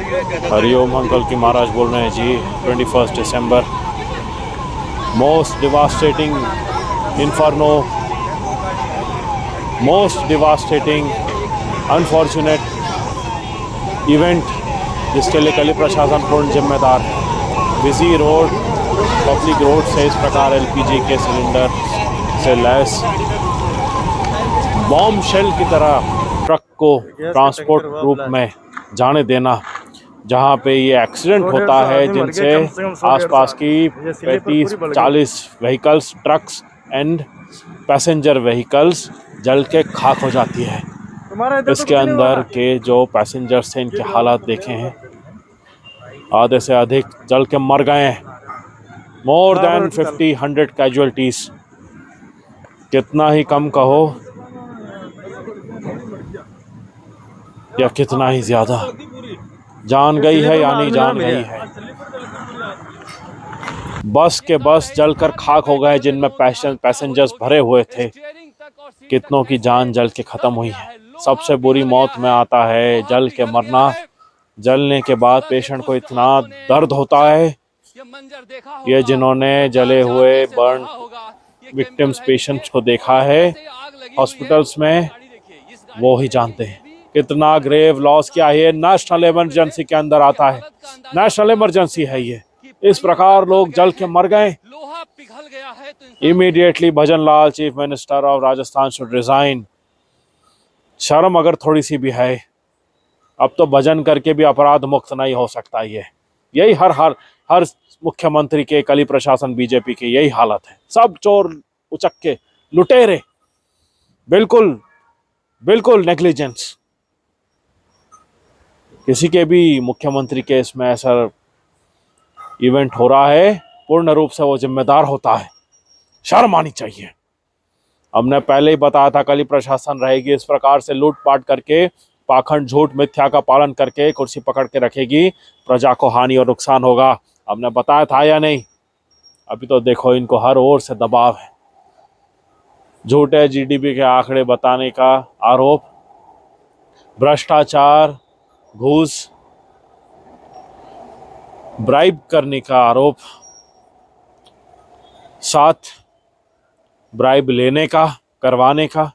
Hariom uncle की महाराज बोल रहे हैं जी। 21 December, most devastating inferno, most devastating unfortunate event जिसके लिए कली प्रशासन पूर्ण जिम्मेदार है। बिजी रोड, पब्लिक रोड से इस प्रकार एलपीजी के सिलेंडर से लैस बॉम्ब शेल की तरह ट्रक को ट्रांसपोर्ट रूप में जाने देना, जहां पे ये एक्सीडेंट होता है जिनसे आसपास की 35-40 vehicles, trucks and passenger vehicles जल के खाक हो जाती है। इसके अंदर के जो पैसेंजर्स थे इनके हालात देखे हैं, आधे से अधिक जल के मर गए हैं। More than 50-100 casualties. कितना ही कम कहो या कितना ही ज्यादा, जान गई है यानी जान गई है। बस के बस जलकर खाक हो गए जिनमें पैसेंजर्स भरे हुए थे। कितनों की जान जल के खत्म हुई है। सबसे बुरी मौत में आता है जल के मरना। जलने के बाद पेशेंट को इतना दर्द होता है, ये जिन्होंने जले हुए बर्न विक्टिम्स पेशेंट्स को देखा है हॉस्पिटल्स में वो ही जानते हैं कितना ग्रेव लॉस क्या है। नेशनल इमरजेंसी के अंदर आता है, नेशनल इमरजेंसी है ये। इस प्रकार लोग जल के मर गए। Immediately bhajan Lal, chief minister of Rajasthan, should resign. शर्म अगर थोड़ी सी भी है, अब तो भजन करके भी अपराध मुक्त नहीं हो सकता। ये यही हर मुख्यमंत्री के, कली प्रशासन बीजेपी की यही हालत है। सब चोर उचक्के लुटेरे, बिल्कुल बिल्कुल नेग्लिजेंस। किसी के भी मुख्यमंत्री के इसमें ऐसा इवेंट हो रहा है, पूर्ण रूप से वो जिम्मेदार होता है। शर्म आनी चाहिए। हमने पहले ही बताया था कली प्रशासन रहेगी इस प्रकार से लूटपाट करके, पाखंड, झूठ, मिथ्या का पालन करके कुर्सी पकड़ के रखेगी, प्रजा को हानि और नुकसान होगा। हमने बताया था या नहीं? अभी तो देखो इनको हर ओर से दबाव है। झूठे जीडीपी के आंकड़े बताने का आरोप, भ्रष्टाचार, घूस, ब्राइब करने का आरोप, साथ ब्राइब लेने का, करवाने का,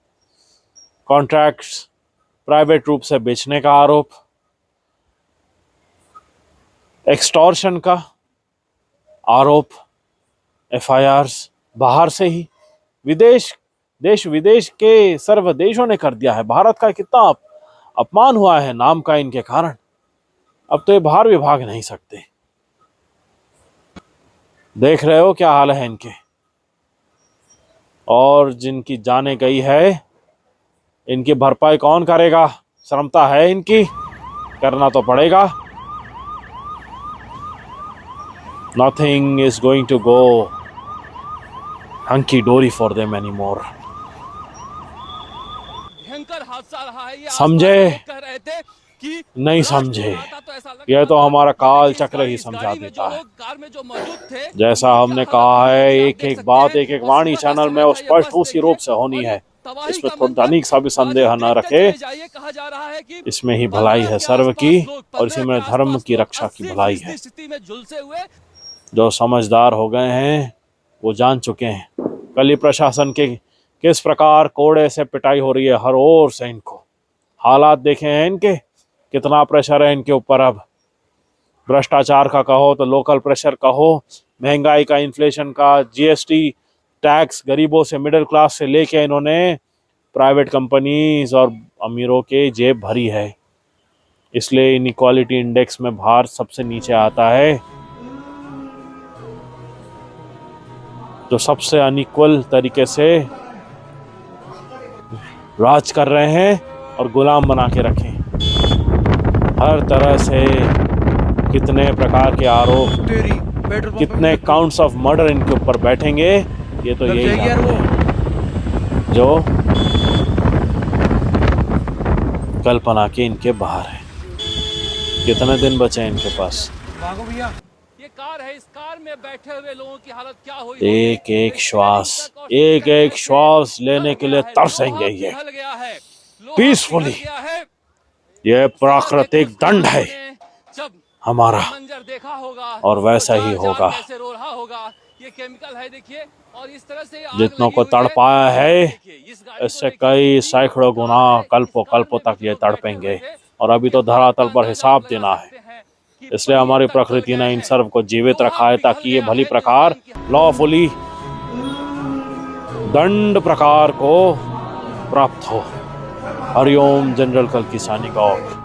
कॉन्ट्रैक्ट्स प्राइवेट रूप से बेचने का आरोप, एक्सटॉर्शन का आरोप, एफआईआर्स बाहर से ही, देश विदेश के सर्व देशों ने कर दिया है। भारत का कितना अपमान हुआ है नाम का इनके कारण। अब तो ये बाहर भी भाग नहीं सकते। देख रहे हो क्या हाल है इनके। और जिनकी जाने गई है इनकी भरपाई कौन करेगा? क्षमता है इनकी, करना तो पड़ेगा। Nothing is going to go hunky dory for them any more. समझे कि नहीं समझे, यह तो हमारा काल चक्र ही समझा देता है। जैसा हमने कहा है, एक एक बात, एक एक वाणी चैनल में स्पष्ट उसी रूप से होनी है। इसमें थोड़ा तनिक सा भी संदेह न रखे। इसमें ही भलाई है सर्व की, और इसी में धर्म की रक्षा की भलाई है। जो समझदार हो गए हैं वो जान चुके हैं कली प्रशासन के किस प्रकार कोड़े से पिटाई हो रही है हर ओर से। इनको हालात देखे हैं इनके, कितना प्रेशर है इनके ऊपर। अब भ्रष्टाचार का कहो तो लोकल प्रेशर कहो, महंगाई का, इन्फ्लेशन का, जीएसटी, टैक्स, गरीबों से, मिडिल क्लास से लेके इन्होंने प्राइवेट कंपनीज और अमीरों के जेब भरी है। इसलिए इनइक्वालिटी इंडेक्स में भारत सबसे नीचे आता है। जो सबसे अनइक्वल तरीके से राज कर रहे हैं और गुलाम बना के रखे हर तरह से। कितने प्रकार के आरोप, कितने काउंट्स ऑफ मर्डर इनके ऊपर बैठेंगे, ये तो यही जानते हैं जो कल्पना के इनके बाहर है। कितने दिन बचे हैं इनके पास? ये कार है, इस कार में बैठे हुए लोगों की हालत क्या हुई? एक एक श्वास लेने के लिए तरसेंगे ये पीसफुली। ये प्राकृतिक दंड है। जब हमारा मंजर देखा होगा और वैसा तो ही जान होगा। कैसे रो रहा होगा। ये केमिकल है देखिए, और इस तरह से आग जितनों लगी को हुई तड़पाया है देखिए, इस गाड़ी को इससे देखिए, कई पूरी सैकड़ों कार गुना है, इस कल्पों कार कल्पों में भी तक जो ये लोग बैठे हुए तड़पेंगे थे, और अभी उनके तो हालत का धरातल पर अंदाजा हिसाब आप लगा देना है। सकते हैं कि इसलिए पनीर हमारी तक गल प्रकृति गए ने इन हैं। सर्व को जीवित लोहा रखा है पिघल ताकि ये गया भली है, जो प्रकार इनकी लॉफुली दंड प्रकार को प्राप्त हो। हरिओम जनरल कल्कि साइनिंग ऑफ।